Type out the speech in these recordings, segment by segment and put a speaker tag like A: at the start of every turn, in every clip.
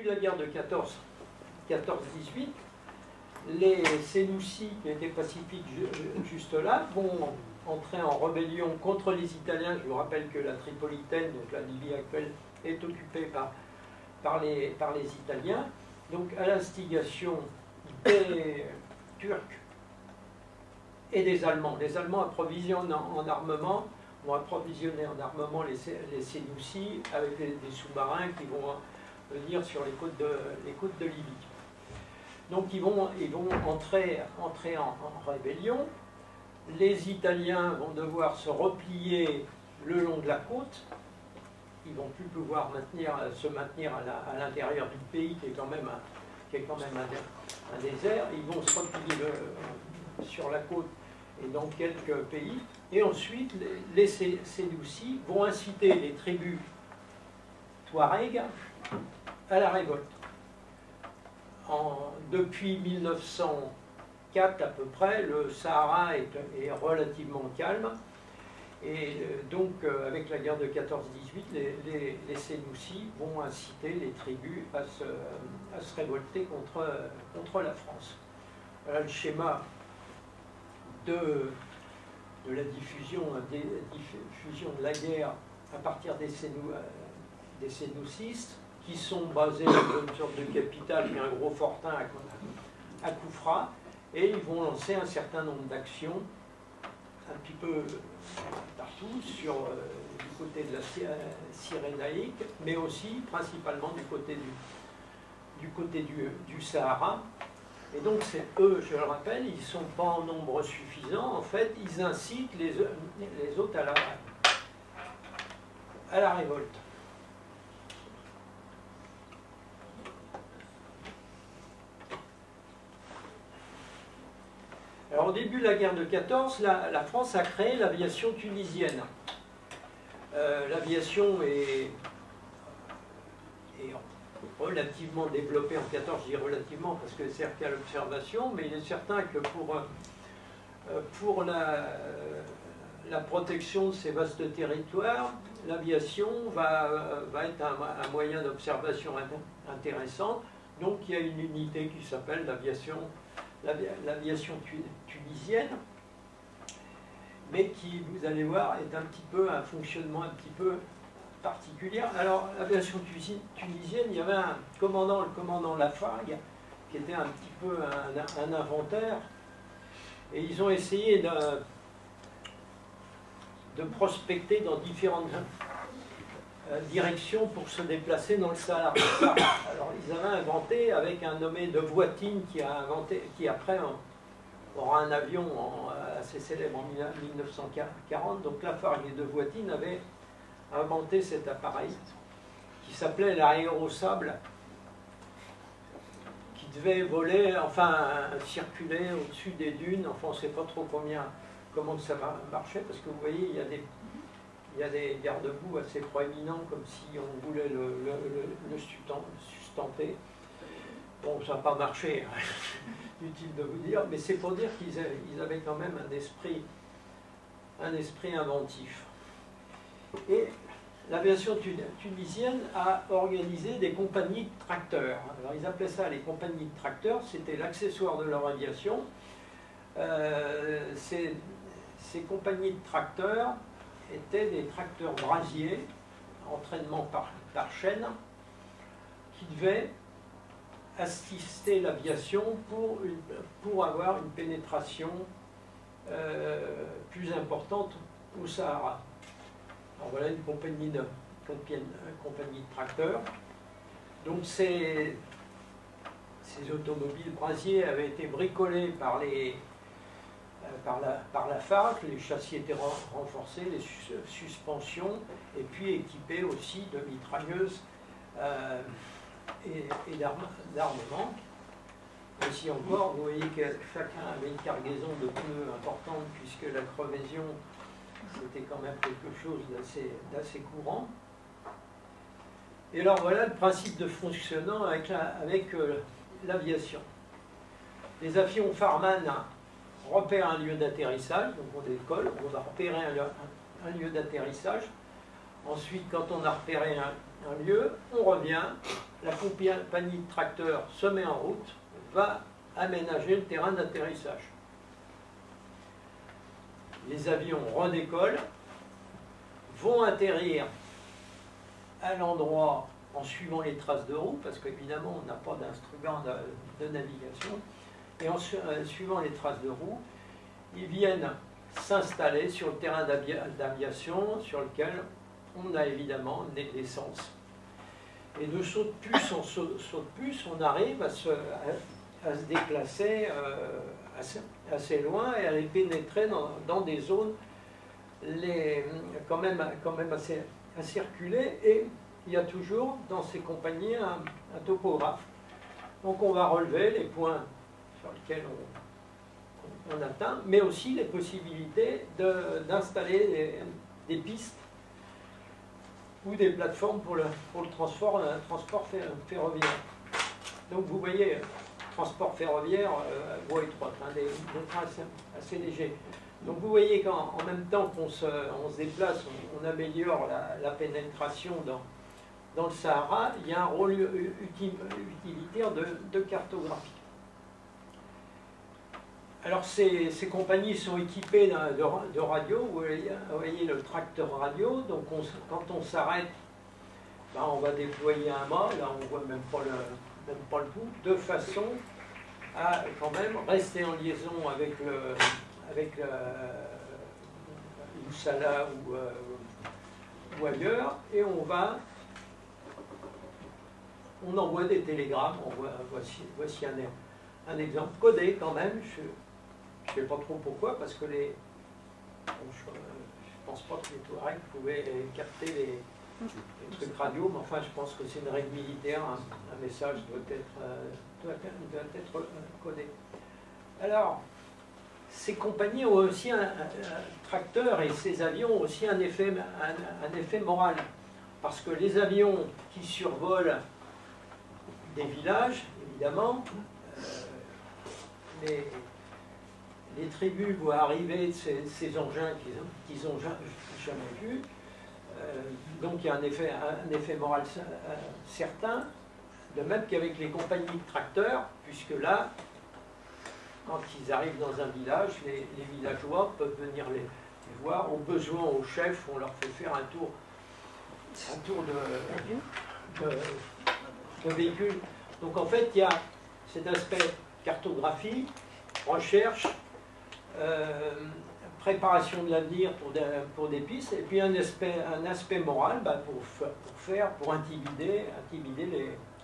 A: début de la guerre de 14-18, les Sénoussis, qui étaient pacifiques juste là, vont entrer en rébellion contre les Italiens. Je vous rappelle que la Tripolitaine, donc la Libye actuelle, est occupée par les Italiens. Donc à l'instigation des Turcs et des Allemands. Les Allemands approvisionnent en armement, vont approvisionner en armement les Sénoussis avec des sous-marins qui vont venir sur les côtes de Libye. Donc ils vont entrer en rébellion. Les Italiens vont devoir se replier le long de la côte. Ils ne vont plus pouvoir se maintenir à l'intérieur du pays qui est quand même un désert. Ils vont se replier sur la côte et dans quelques pays. Et ensuite, les Sénoussis vont inciter les tribus Touareg à la révolte. Depuis 1904 à peu près, le Sahara est relativement calme. Et donc, avec la guerre de 14-18, les Sénoussis vont inciter les tribus à se révolter contre la France. Voilà le schéma de la diffusion de la guerre à partir des Sénoussistes, qui sont basés dans une sorte de capitale, qui est un gros fortin à Koufra, et ils vont lancer un certain nombre d'actions un petit peu partout, du côté de la Cyrénaïque, mais aussi principalement du côté du Sahara. Et donc c'est eux, je le rappelle, ils ne sont pas en nombre suffisant. En fait, ils incitent les autres à la révolte. Alors, au début de la guerre de 14, la France a créé l'aviation tunisienne. L'aviation est relativement développée en 14, je dis relativement parce que c'est qu'à l'observation, mais il est certain que pour la protection de ces vastes territoires, l'aviation va être un moyen d'observation intéressant. Donc il y a une unité qui s'appelle l'aviation tunisienne, mais qui, vous allez voir, est un fonctionnement un petit peu particulier. Alors, l'aviation tunisienne, il y avait le commandant Lafargue, qui était un petit peu un inventeur, et ils ont essayé de prospecter dans différentes directions pour se déplacer dans le Sahara. Alors ils avaient inventé avec un nommé de Voitine qui après aura un avion assez célèbre en 1940. Donc Lafargue et de Voitine avaient inventé cet appareil qui s'appelait l'aérosable, qui devait voler, enfin circuler au-dessus des dunes. Enfin on ne sait pas trop comment ça marchait, parce que vous voyez il y a des garde-boue assez proéminents, comme si on voulait le sustenter. Bon, ça n'a pas marché, hein. Utile de vous dire, mais c'est pour dire qu'ils avaient quand même un esprit inventif. Et l'aviation tunisienne a organisé des compagnies de tracteurs. Alors ils appelaient ça les compagnies de tracteurs, c'était l'accessoire de leur aviation. Ces compagnies de tracteurs étaient des tracteurs brasiers, entraînement par chaîne, qui devaient assister l'aviation pour avoir une pénétration plus importante au Sahara. Alors voilà une compagnie de tracteurs. Donc ces automobiles brasiers avaient été bricolés par la FARC, les châssis étaient renforcés, les suspensions, et puis équipés aussi de mitrailleuses et d'armement. Ici encore, vous voyez que chacun avait une cargaison de pneus importante, puisque la crevaison, c'était quand même quelque chose d'assez courant. Et alors voilà le principe de fonctionnant avec l'aviation. Les avions Farman repèrent un lieu d'atterrissage, donc on décolle, on va repérer un lieu d'atterrissage. Ensuite, quand on a repéré un lieu, on revient, la compagnie de tracteurs se met en route, va aménager le terrain d'atterrissage. Les avions redécollent, vont atterrir à l'endroit en suivant les traces de roue, parce qu'évidemment on n'a pas d'instrument de navigation, et en suivant les traces de roue, ils viennent s'installer sur le terrain d'aviation sur lequel on a évidemment l'essence. Et de saut de puce en saut de puce, on arrive à se déplacer assez loin et à les pénétrer dans des zones quand même assez reculées. Et il y a toujours dans ces compagnies un topographe. Donc on va relever les points sur lesquels on atteint, mais aussi les possibilités d'installer des pistes ou des plateformes pour le transport ferroviaire. Donc vous voyez, transport ferroviaire, voie étroite, des trains assez légers. Donc vous voyez qu'en même temps qu'on se déplace, on améliore la pénétration dans le Sahara, il y a un rôle utilitaire de cartographie. Alors ces compagnies sont équipées de radios, vous voyez le tracteur radio, donc quand on s'arrête, ben on va déployer un mât, là on ne voit même pas le bout, de façon à quand même rester en liaison avec l'Oussala ou ailleurs, et on envoie des télégrammes. Voici un exemple codé quand même. Je ne sais pas trop pourquoi, parce que je ne pense pas que les Touaregs pouvaient capter les trucs radio, mais enfin je pense que c'est une règle militaire, un message doit être codé. Alors, ces compagnies ont aussi un tracteur, et ces avions ont aussi un effet moral, parce que les avions qui survolent des villages, évidemment, les tribus voient arriver ces engins qu'ils n'ont jamais vus, donc il y a un effet moral certain, de même qu'avec les compagnies de tracteurs, puisque là, quand ils arrivent dans un village, les villageois peuvent venir les voir, au besoin au chef, on leur fait faire un tour de véhicule. Donc en fait, il y a cet aspect cartographie, recherche, préparation de l'avenir pour des pistes, et puis un aspect moral pour intimider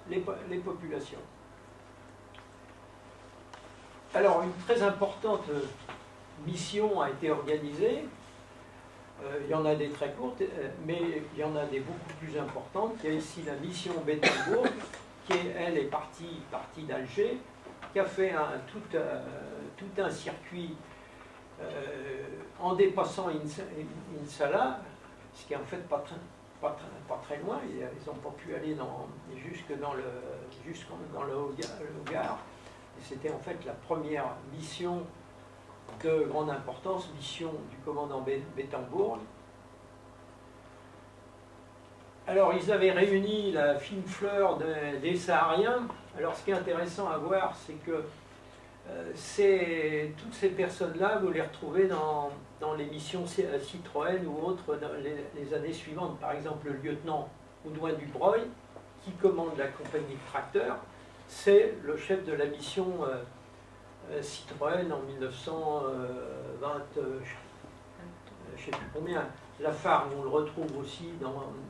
A: les populations. Alors, une très importante mission a été organisée. Il y en a des très courtes, mais il y en a des beaucoup plus importantes. Il y a ici la mission Bettembourg, qui, elle, est partie d'Alger, qui a fait tout un circuit en dépassant Insala, ce qui est en fait pas très loin. Ils n'ont pas pu aller jusque dans le Hogar. C'était en fait la première mission de grande importance, mission du commandant Bettembourg. Alors, ils avaient réuni la fine fleur des Sahariens. Alors, ce qui est intéressant à voir, c'est que toutes ces personnes-là, vous les retrouvez dans les missions Citroën ou autres dans les années suivantes. Par exemple, le lieutenant Audouin Dubreuil, qui commande la compagnie de tracteurs, c'est le chef de la mission Citroën en 1920, je ne sais plus combien. Lafargue, on le retrouve aussi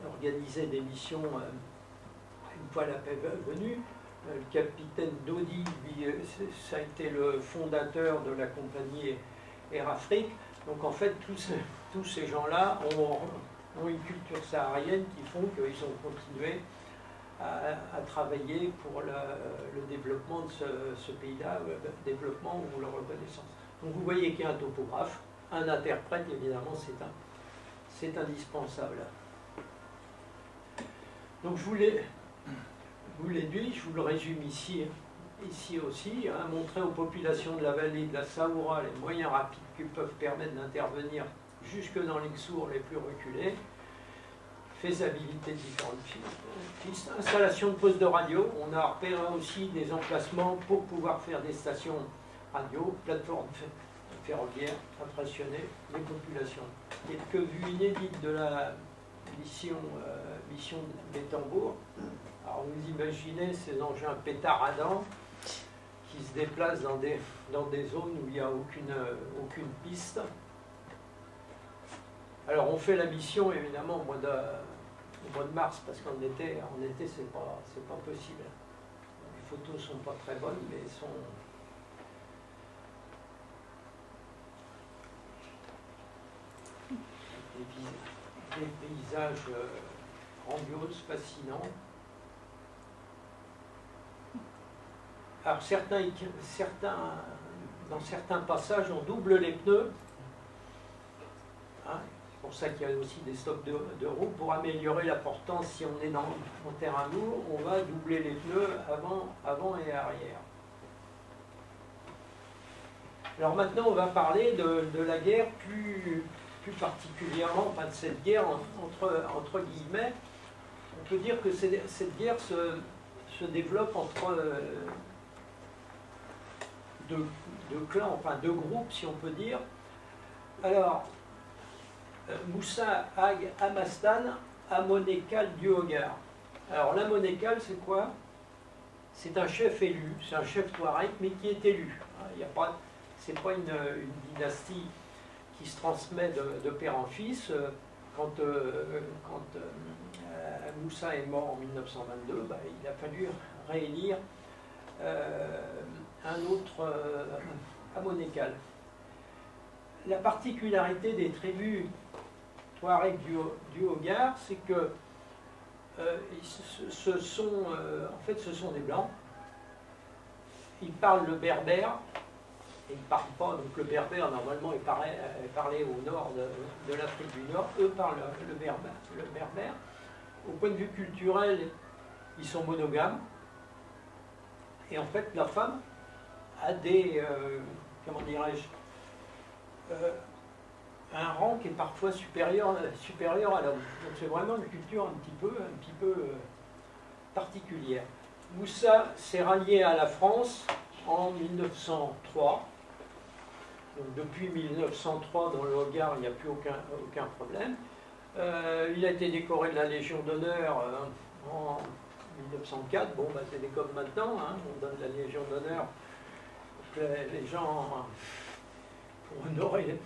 A: organiser des missions une fois la paix venue. Le capitaine Dodi, lui, ça a été le fondateur de la compagnie Air Afrique. Donc en fait, tous ces gens-là ont une culture saharienne qui font qu'ils ont continué à travailler pour le développement de ce pays-là, le développement ou la reconnaissance. Donc vous voyez qu'il y a un topographe, un interprète, évidemment, c'est indispensable. Donc je vous l'ai dit, je vous le résume ici aussi, montrer aux populations de la vallée de la Saoura les moyens rapides qui peuvent permettre d'intervenir jusque dans les Xour les plus reculés, faisabilité de différentes pistes. Installation de postes de radio, on a repéré aussi des emplacements pour pouvoir faire des stations radio, plateformes ferroviaires, impressionner les populations. Quelques vues inédites de la mission des tambours. Alors vous imaginez ces engins pétaradants qui se déplacent dans des zones où il n'y a aucune piste. Alors on fait la mission évidemment au mois de mars, parce qu'en été c'est pas possible. Les photos sont pas très bonnes, mais elles sont... Des paysages grandioses, fascinants. Alors dans certains passages, on double les pneus. Hein, c'est pour ça qu'il y a aussi des stops de roues. Pour améliorer la portance, si on est en terrain lourd, on va doubler les pneus avant et arrière. Alors maintenant, on va parler de la guerre plus particulièrement, enfin de cette guerre entre guillemets. On peut dire que cette guerre se développe entre deux clans, enfin deux groupes si on peut dire. Alors, Moussa Ag Amastan, Amonekal du Hogar. Alors l'Amonekal c'est quoi? C'est un chef élu, c'est un chef touareg mais qui est élu. C'est pas une dynastie qui se transmet de père en fils. Quand Moussa est mort en 1922, il a fallu réélire un autre Amonekal. La particularité des tribus touareg du Hogar, c'est que ce sont des blancs. Ils parlent le berbère. Ils ne parlent pas, donc le berbère normalement est parlé au nord de l'Afrique du Nord, eux parlent le berbère. Au point de vue culturel, ils sont monogames, et en fait la femme a des, comment dirais-je, un rang qui est parfois supérieur à l'homme. Donc c'est vraiment une culture un petit peu particulière. Moussa s'est rallié à la France en 1903. Donc depuis 1903, dans le Hogar, il n'y a plus aucun problème. Il a été décoré de la Légion d'honneur en 1904. Bon, c'est comme maintenant, hein, on donne la Légion d'honneur pour que les gens, pour honorer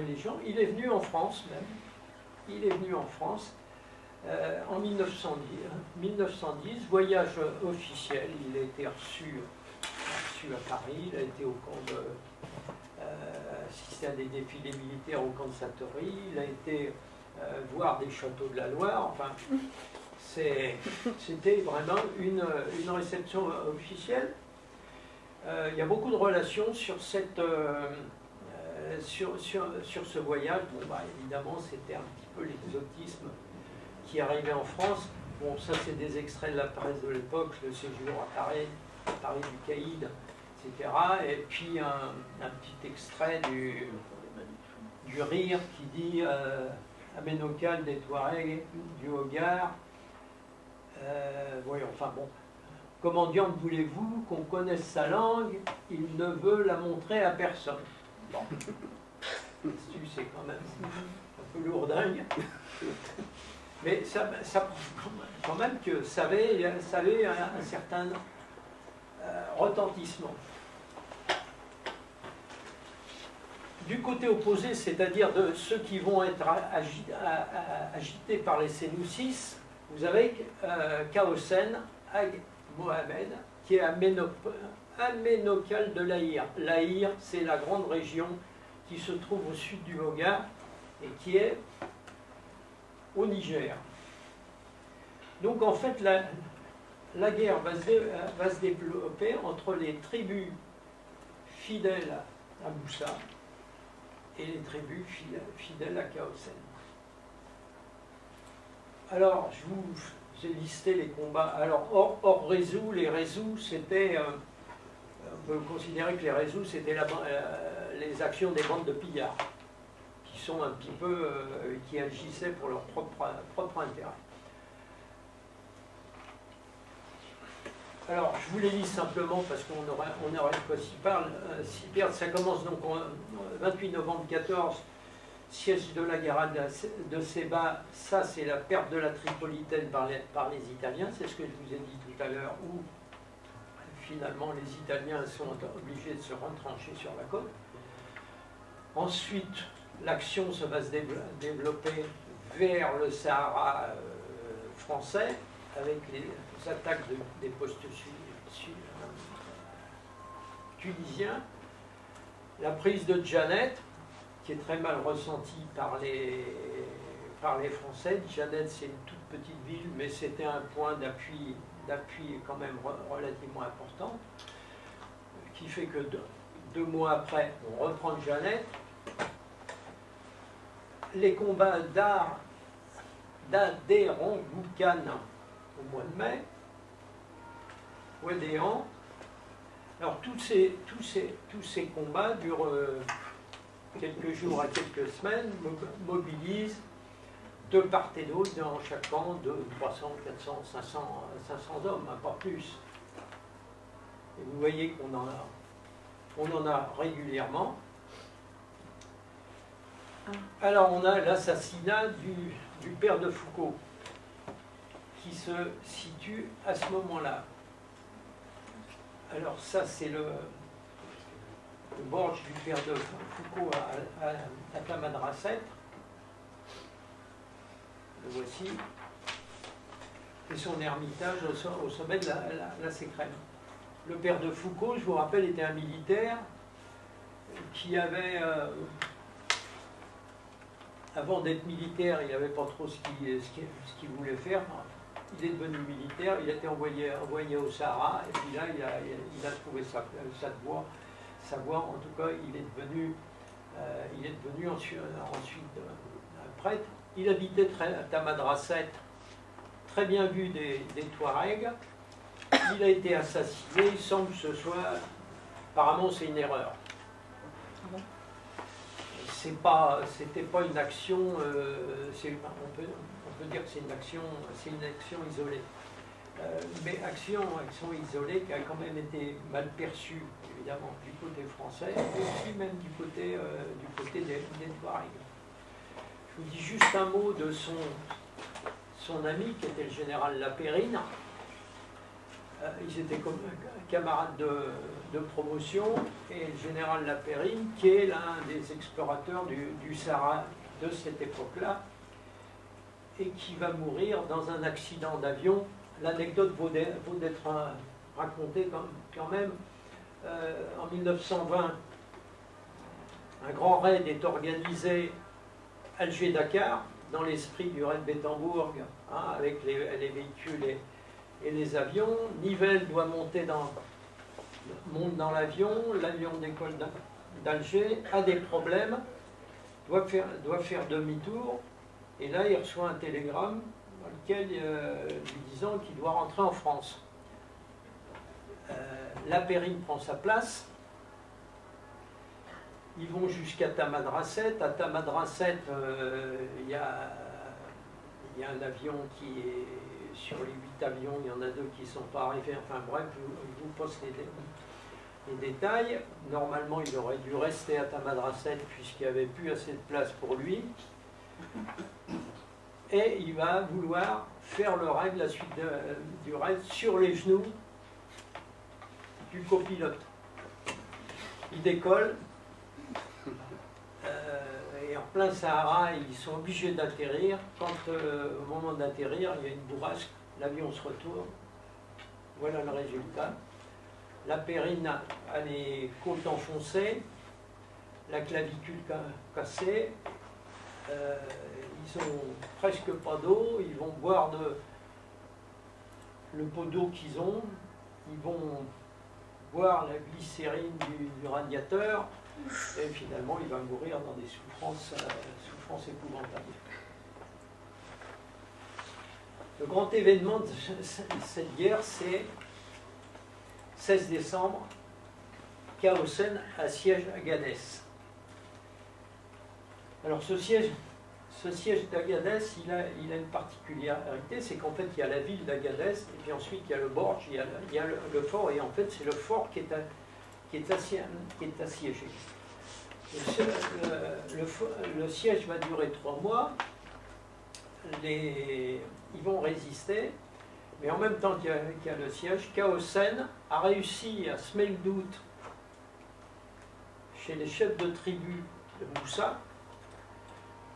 A: les gens. Il est venu en France même. Il est venu en France en 1910, voyage officiel. Il a été reçu à Paris, il a été au camp de... assisté à des défilés militaires au camp de Satory, il a été voir des châteaux de la Loire, enfin, c'était vraiment une réception officielle. Il y a beaucoup de relations sur cette... sur ce voyage. Bon, évidemment, c'était un petit peu l'exotisme qui arrivait en France. Bon, ça, c'est des extraits de la presse de l'époque, le séjour à Paris du Caïd, etc. Et puis un petit extrait du rire qui dit Aménokal des Touaregs du Hogar. Oui, enfin bon. Comment diable voulez-vous qu'on connaisse sa langue? Il ne veut la montrer à personne. Bon. C'est quand même un peu lourdingue. Mais ça prouve quand même que ça avait un certain retentissement. Du côté opposé, c'est-à-dire de ceux qui vont être agités par les Sénoussis, vous avez Kaosen Ag Mohamed, qui est Aménokal de l'Aïr. L'Aïr, c'est la grande région qui se trouve au sud du Hogar et qui est au Niger. Donc en fait, la guerre va se développer entre les tribus fidèles à Moussa et les tribus fidèles à Kaosen. Alors, je vous ai listé les combats. Alors, hors Rézou, les Rézous, c'était... on peut considérer que les Rézous, c'était les actions des bandes de pillards, qui sont un petit peu, qui agissaient pour leur propre intérêt. Alors, je vous les lis simplement parce qu'on aurait pas s'y perdre. Ça commence donc au 28 novembre 14, siège de la guerre de Ceuta. Ça, c'est la perte de la Tripolitaine par les Italiens. C'est ce que je vous ai dit tout à l'heure, où finalement les Italiens sont obligés de se retrancher sur la côte. Ensuite, l'action se va se développer vers le Sahara français, avec les attaques des postes tunisiens, la prise de Djanet, qui est très mal ressentie par les Français. Djanet, c'est une toute petite ville, mais c'était un point d'appui quand même relativement important, qui fait que deux mois après, on reprend Djanet. Les combats d'Adéran-Boucan au mois de mai, Ouédéan. Alors tous ces combats durent quelques jours à quelques semaines, mobilisent de part et d'autre dans chaque camp de 300, 400, 500 hommes, pas plus. Et vous voyez qu'on en a régulièrement. Alors on a l'assassinat du père de Foucault, qui se situe à ce moment-là. Alors ça, c'est le Borge du père de Foucault à Tamanrasset. Le voici. Et son ermitage au sommet de la Sécrène. Le père de Foucault, je vous rappelle, était un militaire qui avait... avant d'être militaire, il n'avait pas trop ce qu'il voulait faire. Il est devenu militaire, il a été envoyé au Sahara, et puis là, il a trouvé sa voie. En tout cas, il est devenu ensuite un prêtre. Il habitait à Tamanrasset, très bien vu des Touaregs. Il a été assassiné, il semble que ce soit... Apparemment, c'est une erreur. C'était pas une action, on peut dire que c'est une action isolée. Mais action isolée qui a quand même été mal perçue, évidemment, du côté français, et aussi même du côté des Touaregs. Je vous dis juste un mot de son ami, qui était le général Lapérine. Ils étaient comme camarades de promotion, et le général Lapérine, qui est l'un des explorateurs du Sahara de cette époque-là, et qui va mourir dans un accident d'avion. L'anecdote vaut d'être racontée quand même. En 1920, un grand raid est organisé Alger-Dakar, dans l'esprit du raid Bettembourg, avec les véhicules et les avions. Nivelle doit monte dans l'avion décolle d'Alger, a des problèmes, doit faire demi-tour, et là il reçoit un télégramme dans lequel lui disant qu'il doit rentrer en France. Lapérine prend sa place, ils vont jusqu'à Tamanrasset. À Tamanrasset, il y a un avion qui est... Sur les 8 avions, il y en a 2 qui ne sont pas arrivés. Enfin bref, je vous poste les détails. Normalement, il aurait dû rester à Tamanrasset puisqu'il n'y avait plus assez de place pour lui. Et il va vouloir faire le raid, la suite du raid, sur les genoux du copilote. Il décolle. Et en plein Sahara, ils sont obligés d'atterrir. Quand au moment d'atterrir, il y a une bourrasque, l'avion se retourne. Voilà le résultat. Lapérine a les côtes enfoncées, la clavicule cassée, ils ont presque pas d'eau, ils vont boire le pot d'eau qu'ils ont, ils vont boire la glycérine du radiateur, et finalement il va mourir dans des souffrances épouvantables. Le grand événement de cette guerre, c'est 16 décembre, Caossen assiège Agadez.
B: Alors ce siège d'Agadez, il a une particularité, c'est qu'en fait il y a la ville d'Agadez, et puis ensuite il y a le Borj, il y a le fort, et en fait c'est le fort qui est assiégé. Le siège va durer 3 mois, ils vont résister, mais en même temps qu'il y a le siège, Qaosen a réussi à semer le doute chez les chefs de tribu de Moussa,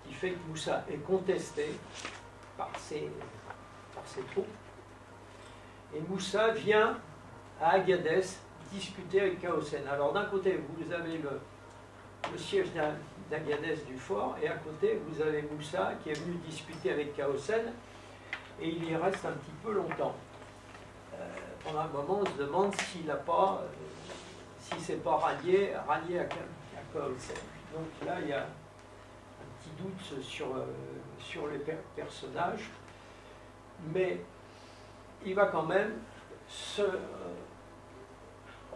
B: qui fait que Moussa est contesté par ses troupes. Et Moussa vient à Agadez discuter avec Qaosen. Alors d'un côté, vous avez le siège d'Agadez du fort, et à côté, vous avez Moussa qui est venu discuter avec Qaosen, et il y reste un petit peu longtemps. Pendant un moment, on se demande s'il n'a pas, si c'est pas rallié à Qaosen. Donc là, il y a un petit doute sur les personnages, mais il va quand même se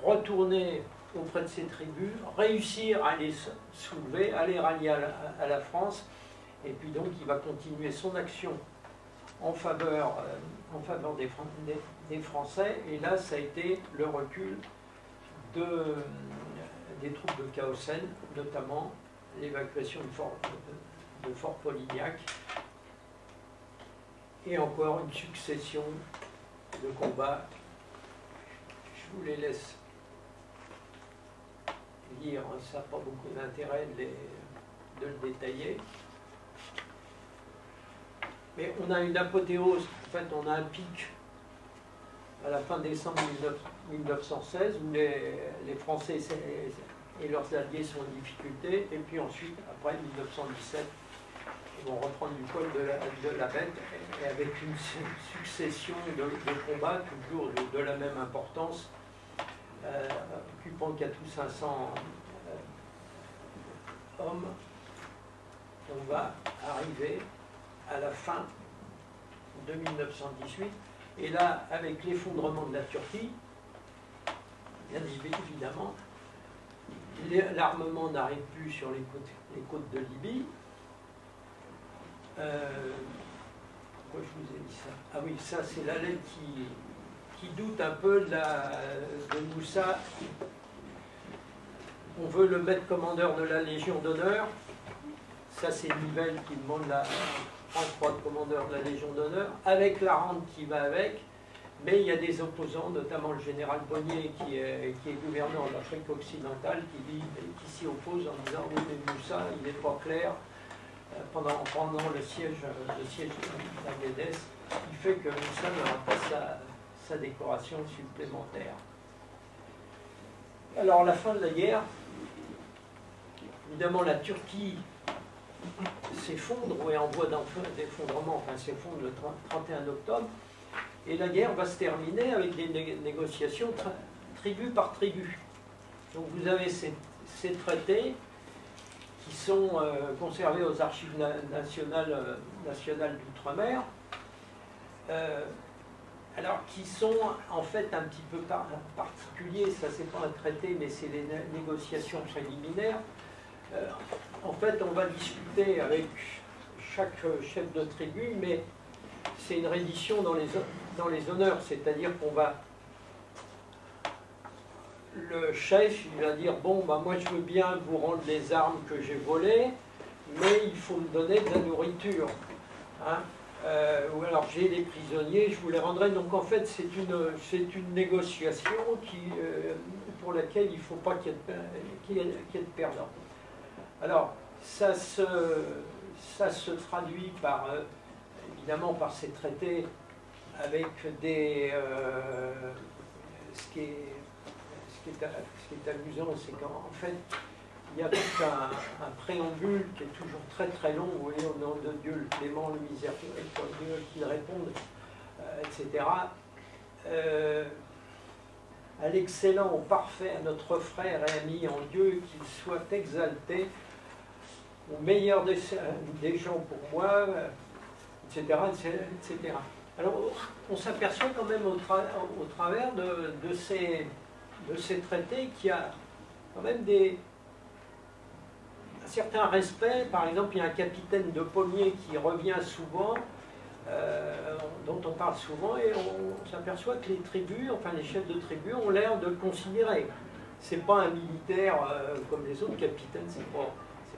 B: retourner auprès de ces tribus, réussir à les soulever, à les rallier à la France, et puis donc il va continuer son action en faveur des Français, et là ça a été le recul des troupes de Qaosen, notamment l'évacuation de Fort Polignac, et encore une succession de combats. Je vous les laisse lire, ça n'a pas beaucoup d'intérêt de le détailler. Mais on a une apothéose, en fait on a un pic à la fin décembre 1916 où les Français et leurs alliés sont en difficulté, et puis ensuite, après 1917, ils vont reprendre du poil de la bête, et avec une succession de combats, toujours de la même importance, occupant 400 ou 500 hommes. On va arriver à la fin de 1918, et là, avec l'effondrement de la Turquie, bien évidemment, l'armement n'arrive plus sur les côtes de Libye. Pourquoi je vous ai dit ça? Ah oui, ça c'est la lettre qui doute un peu de Moussa. On veut le mettre commandeur de la Légion d'honneur. Ça c'est Nivelle qui demande la croix de commandeur de la Légion d'honneur, avec la rente qui va avec. Mais il y a des opposants, notamment le général Bonnier, qui est gouverneur de l'Afrique occidentale, qui s'y oppose en disant oui, mais Moussa, il n'est pas clair pendant le siège d'Agadez, il fait que Moussa n'aura pas sa décoration supplémentaire. Alors, la fin de la guerre, évidemment, la Turquie s'effondre, ou est en voie d'effondrement, enfin s'effondre le 31 octobre, et la guerre va se terminer avec des négociations tribu par tribu. Donc vous avez ces traités qui sont conservés aux archives nationales d'outre-mer, alors qui sont en fait un petit peu particuliers. Ça c'est pas un traité, mais c'est les négociations préliminaires. En fait, on va discuter avec chaque chef de tribu, mais c'est une reddition dans les honneurs, c'est-à-dire qu'on va... Le chef, il va dire, bon, bah, moi je veux bien vous rendre les armes que j'ai volées, mais il faut me donner de la nourriture. Hein. Ou alors j'ai des prisonniers, je vous les rendrai. Donc en fait, c'est une négociation pour laquelle il ne faut pas qu'il y ait de perdants. Alors, ça se traduit par, évidemment par ces traités avec des... Ce qui est amusant, c'est qu'en fait, il y a tout un préambule qui est toujours très très long. Vous voyez, au nom de Dieu, le clément, le miséricordieux, qu'il réponde, etc. À l'excellent, au parfait, à notre frère et ami en Dieu, qu'il soit exalté, au meilleur des gens pour moi, etc., etc. Alors, on s'aperçoit quand même au travers de ces traités qu'il y a quand même
A: certain respect. Par exemple, il y a un capitaine de pommier qui revient souvent, dont on parle souvent, et on s'aperçoit que les tribus, enfin les chefs de tribus, ont l'air de le considérer. C'est pas un militaire comme les autres capitaines, c'est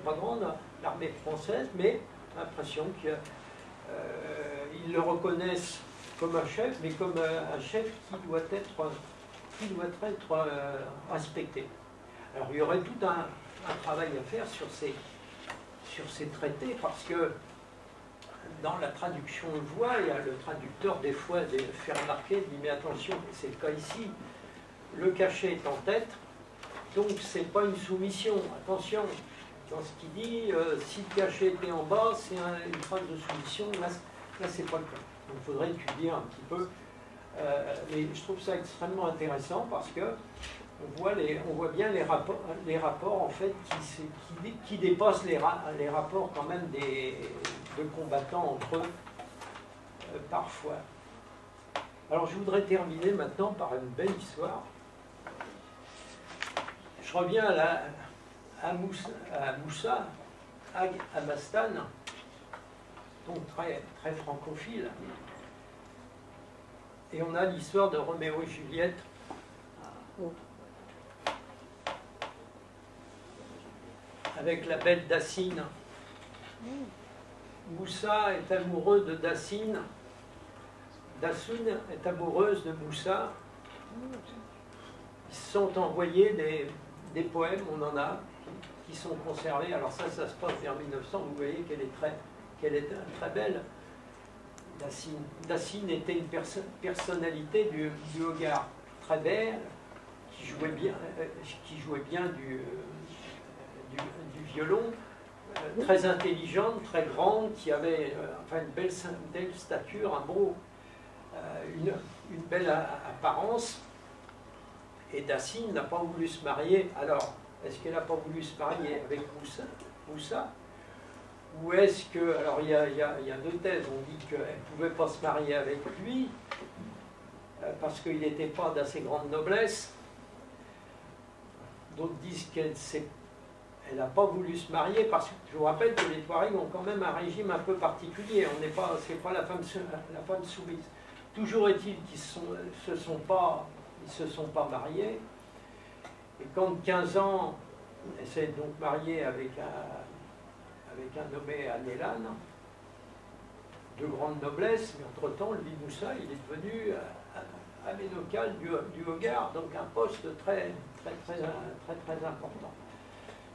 A: pas grand l'armée française, mais l'impression qu'ils le reconnaissent comme un chef, mais comme un chef qui doit être respecté. Alors il y aurait tout un travail à faire sur ces traités, parce que dans la traduction, on le voit, il y a le traducteur des fois fait remarquer, dit mais attention, c'est le cas ici, le cachet est en tête, donc c'est pas une soumission, attention, dans ce qu'il dit, si le cachet était en bas, c'est une phrase de soumission, là c'est pas le cas. Donc il faudrait étudier un petit peu, mais je trouve ça extrêmement intéressant parce que on voit bien les rapports en fait qui dépassent les rapports quand même de combattants entre eux parfois. Alors je voudrais terminer maintenant par une belle histoire. Je reviens à Moussa, Ag Amastan, donc très francophile. Et on a l'histoire de Roméo et Juliette. Avec la belle Dacine. Moussa est amoureux de Dacine. Dacine est amoureuse de Moussa. Ils se sont envoyés des poèmes, on en a, qui sont conservés. Alors ça se passe vers 1900, vous voyez qu'elle est très belle, Dacine. Dacine était une personnalité du Hogarth, très belle, qui jouait bien du violon, très intelligente, très grande, qui avait enfin une belle stature, une belle apparence. Et Dacine n'a pas voulu se marier. Alors, est-ce qu'elle n'a pas voulu se marier avec Moussa? Ou est-ce que... Alors, il y a deux thèses. On dit qu'elle ne pouvait pas se marier avec lui, parce qu'il n'était pas d'assez grande noblesse. D'autres disent qu'elle n'a pas voulu se marier, parce que je vous rappelle que les Touaregs ont quand même un régime un peu particulier. C'est pas la femme soumise. Toujours est-il qu'ils se sont pas mariés. Et quand 15 ans, elle s'est donc mariée avec un nommé Anélan, de grande noblesse, mais entre-temps, lui, Moussa, il est devenu aménocal du Hogarth, donc un poste très important.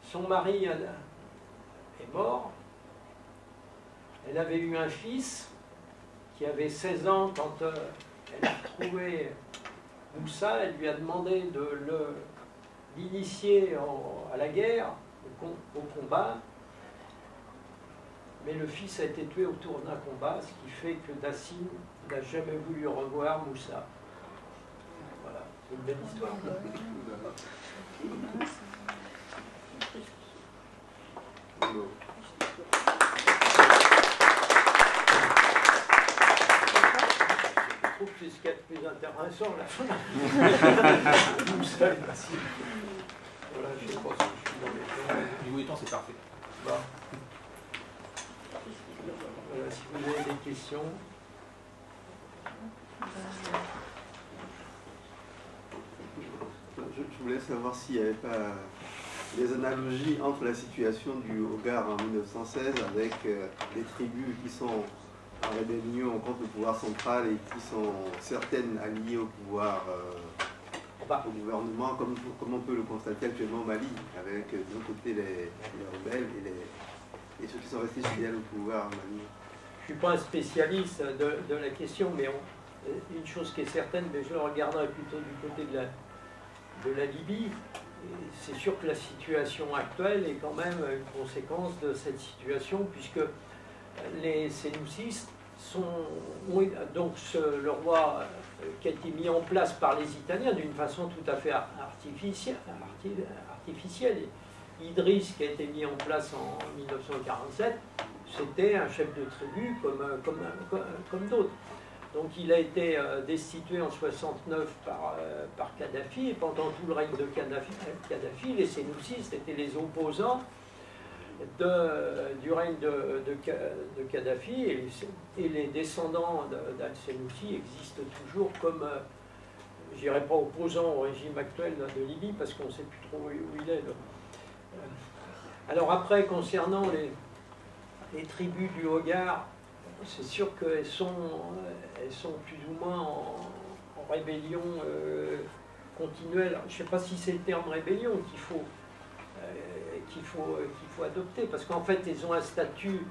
A: Son mari est mort. Elle avait eu un fils qui avait 16 ans quand elle a retrouvé Moussa. Elle lui a demandé de l'initier à la guerre, au combat. Mais le fils a été tué autour d'un combat, ce qui fait que Dacine n'a jamais voulu revoir Moussa. Voilà, c'est une belle histoire. Je trouve que c'est ce qu'il y a de plus intéressant, la fin. Moussa et Dacine. Voilà, je sais pas si je suis dans les temps.
C: Niveau du temps, c'est parfait.
A: Bon. Voilà, si vous avez des questions.
D: Je voulais savoir s'il n'y avait pas des analogies entre la situation du Hogarth en 1916 avec les tribus qui sont en rébellion contre le pouvoir central et qui sont certaines alliées au pouvoir, au gouvernement, comme on peut le constater actuellement au Mali, avec d'un côté les rebelles et ceux qui sont restés fidèles au pouvoir au Mali.
A: Je ne suis pas un spécialiste de la question, mais une chose qui est certaine, mais je le regarderai plutôt du côté de la Libye. C'est sûr que la situation actuelle est quand même une conséquence de cette situation, puisque les Sénoussis donc le roi qui a été mis en place par les Italiens d'une façon tout à fait artificielle. Idriss, qui a été mis en place en 1947, c'était un chef de tribu comme d'autres. Donc il a été destitué en 1969 par Kadhafi, et pendant tout le règne de Kadhafi, les Sénoussis étaient les opposants du règne de Kadhafi, et les descendants d'Al-Senussi existent toujours comme, je dirais pas opposants au régime actuel de Libye, parce qu'on ne sait plus trop où il est. Alors après, concernant les tribus du Hogar, c'est sûr qu'elles sont plus ou moins en rébellion continuelle. Je ne sais pas si c'est le terme rébellion qu'il faut adopter, parce qu'en fait, ils ont un statut,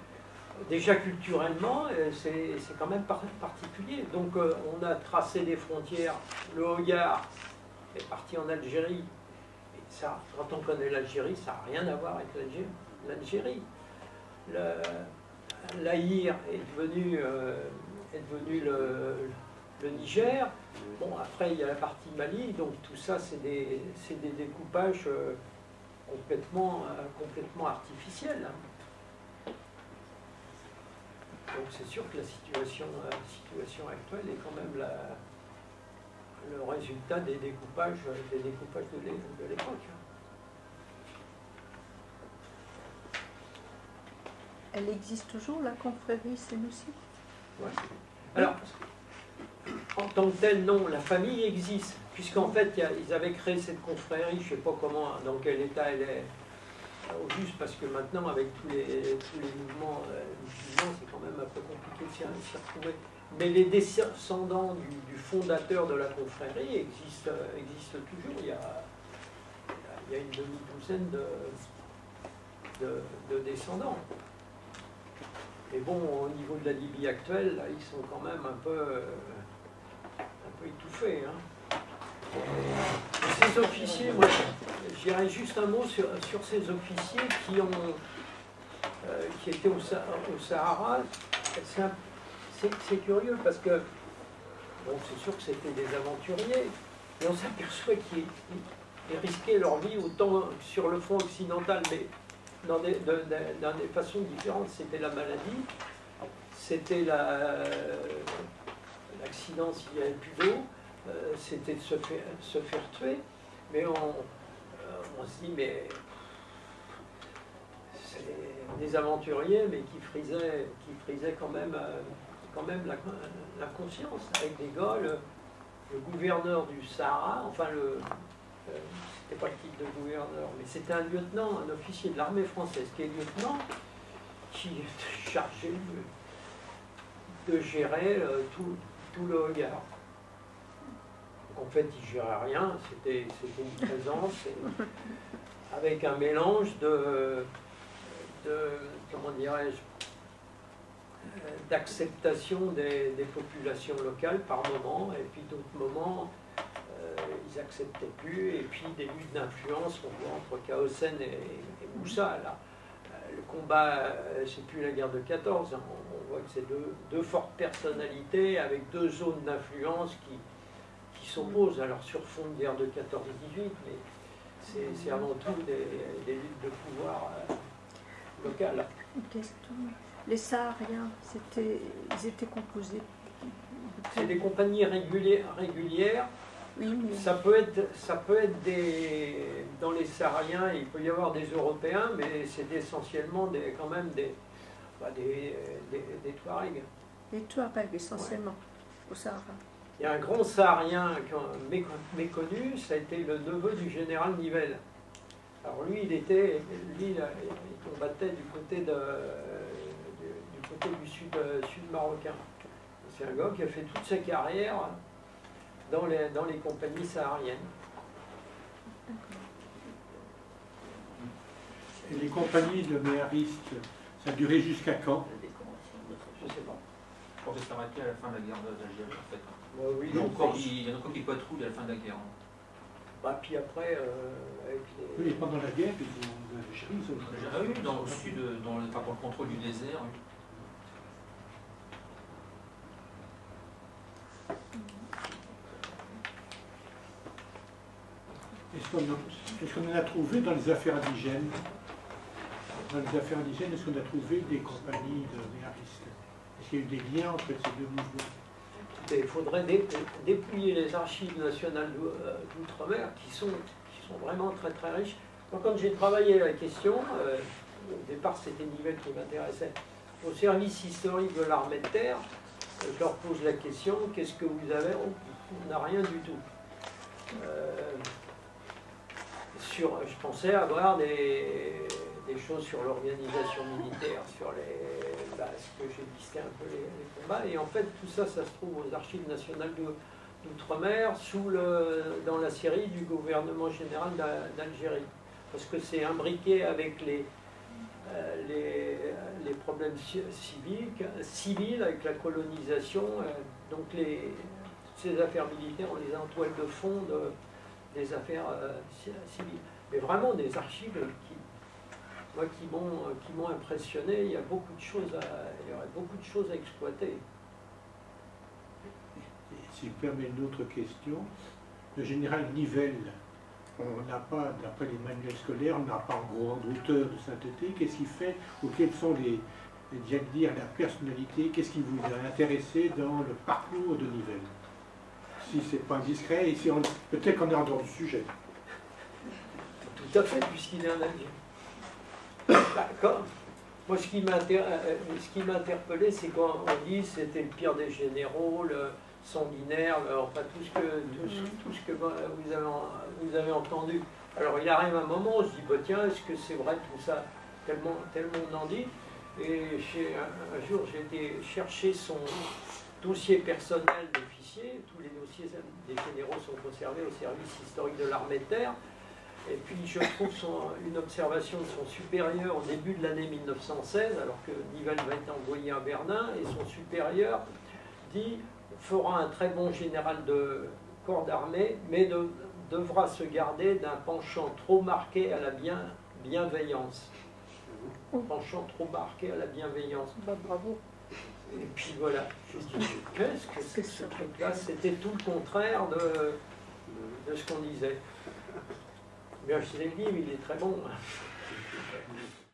A: déjà culturellement, c'est quand même particulier. Donc on a tracé des frontières, le Hogar est parti en Algérie, et ça, quand on connaît l'Algérie, ça n'a rien à voir avec l'Algérie. L'Aïr est devenu le Niger. Bon, après, il y a la partie Mali, donc tout ça, c'est des découpages complètement artificiels. Donc c'est sûr que la situation actuelle est quand même le résultat des découpages de l'époque.
C: Elle existe toujours, la confrérie Senussi?
A: Ouais. Alors, en tant que telle, non, la famille existe, puisqu'en fait, ils avaient créé cette confrérie, je ne sais pas comment, dans quel état elle est au juste, parce que maintenant, avec tous les mouvements musulmans, c'est quand même un peu compliqué de s'y retrouver. Mais les descendants du fondateur de la confrérie existent toujours. Il y a une demi-douzaine de descendants. Mais bon, au niveau de la Libye actuelle, là, ils sont quand même un peu étouffés. Hein. Ces officiers, moi, je dirais juste un mot sur ces officiers qui étaient au Sahara. C'est curieux parce que, bon, c'est sûr que c'était des aventuriers, mais on s'aperçoit qu'ils risquaient leur vie autant sur le front occidental, mais dans des façons différentes. C'était la maladie, c'était l'accident s'il n'y avait plus d'eau, c'était de se faire tuer, mais on se dit, mais c'est des aventuriers, mais qui frisaient quand même la conscience, avec des gars, le gouverneur du Sahara, enfin c'était pas le titre de gouverneur, mais c'était un lieutenant, un officier de l'armée française qui est lieutenant, qui est chargé de gérer tout le Hogar. En fait, il ne gérait rien, c'était une présence avec un mélange de comment dirais-je, d'acceptation des populations locales par moment, et puis d'autres moments, ils n'acceptaient plus, et puis des luttes d'influence qu'on voit entre Kaossen et Moussa. Là. Le combat, c'est plus la guerre de 14, hein. On voit que c'est deux fortes personnalités avec deux zones d'influence qui s'opposent, alors sur fond de guerre de 14-18, mais c'est avant tout des luttes de pouvoir locales.
C: Une question. Les Sahariens, ils étaient composés.
A: C'est des compagnies régulières.
C: Oui, mais...
A: Ça peut être dans les Sahariens, il peut y avoir des Européens, mais c'est essentiellement quand même des Touaregs.
C: Les Touaregs, essentiellement, au Sahara.
A: Il y a un grand Saharien méconnu, ça a été le neveu du général Nivelle. Alors lui, il combattait du côté du sud marocain. C'est un gars qui a fait toute sa carrière dans les compagnies sahariennes.
E: Et les compagnies de méharistes, ça a duré jusqu'à quand?
A: Je ne sais pas.
F: Je pense que ça s'est arrêté à la fin de la guerre d'Algérie, en fait.
A: Oui,
F: Il y en a encore qui patrouillent à la fin de la guerre.
A: Bah, puis après, avec les...
E: Oui, pendant la guerre, l'Algérie, ils ont...
F: Ah oui, dans le sud, par le contrôle du désert. Oui.
E: Est-ce qu'on en a trouvé dans les affaires indigènes? Dans les affaires indigènes, est-ce qu'on a trouvé des compagnies de méharistes? Est-ce qu'il y a eu des liens entre ces deux mouvements?
A: Il faudrait dépouiller les archives nationales d'outre-mer qui sont vraiment très très riches. Donc, quand j'ai travaillé la question, au départ c'était Nivelles qui m'intéressait, au service historique de l'armée de terre, je leur pose la question, qu'est-ce que vous avez? On n'a rien du tout. Je pensais avoir des choses sur l'organisation militaire, sur ce que j'ai listé un peu les combats, et en fait tout ça, ça se trouve aux archives nationales d'outre-mer, dans la série du gouvernement général d'Algérie, parce que c'est imbriqué avec les problèmes civils, avec la colonisation, donc ces affaires militaires, on les a en toile de fond des affaires civiles. Mais vraiment des archives qui m'ont impressionné. Il y aurait beaucoup de choses à exploiter.
E: Si je permets une autre question, le général Nivelle, on n'a pas, d'après les manuels scolaires, on n'a pas un gros auteur de sainteté. Qu'est-ce qu'il fait, ou quelles sont la personnalité, qu'est-ce qui vous a intéressé dans le parcours de Nivelle? Si c'est pas indiscret, et si peut-être qu'on est en dehors du sujet.
A: Tout à fait, puisqu'il est un Indien. D'accord. Moi, ce qui m'a interpellé, c'est quand on dit c'était le pire des généraux, le sanguinaire, enfin tout ce que vous avez entendu. Alors il arrive un moment où on se dit, bah, tiens, est-ce que c'est vrai tout ça? Tellement on en dit. Et un jour, j'ai été chercher son dossier personnel d'officier. Tous les dossiers des généraux sont conservés au service historique de l'armée de terre. Et puis je trouve une observation de son supérieur au début de l'année 1916, alors que Nivelle va être envoyé à Berlin, et son supérieur dit fera un très bon général de corps d'armée, mais devra se garder d'un penchant trop marqué à la bienveillance. Un penchant trop marqué à la bienveillance.
C: Bah, bravo.
A: Et puis voilà, je me dis, qu'est-ce que c'est que ce truc-là? C'était tout le contraire de ce qu'on disait. Bien, je l'ai dit, mais il est très bon.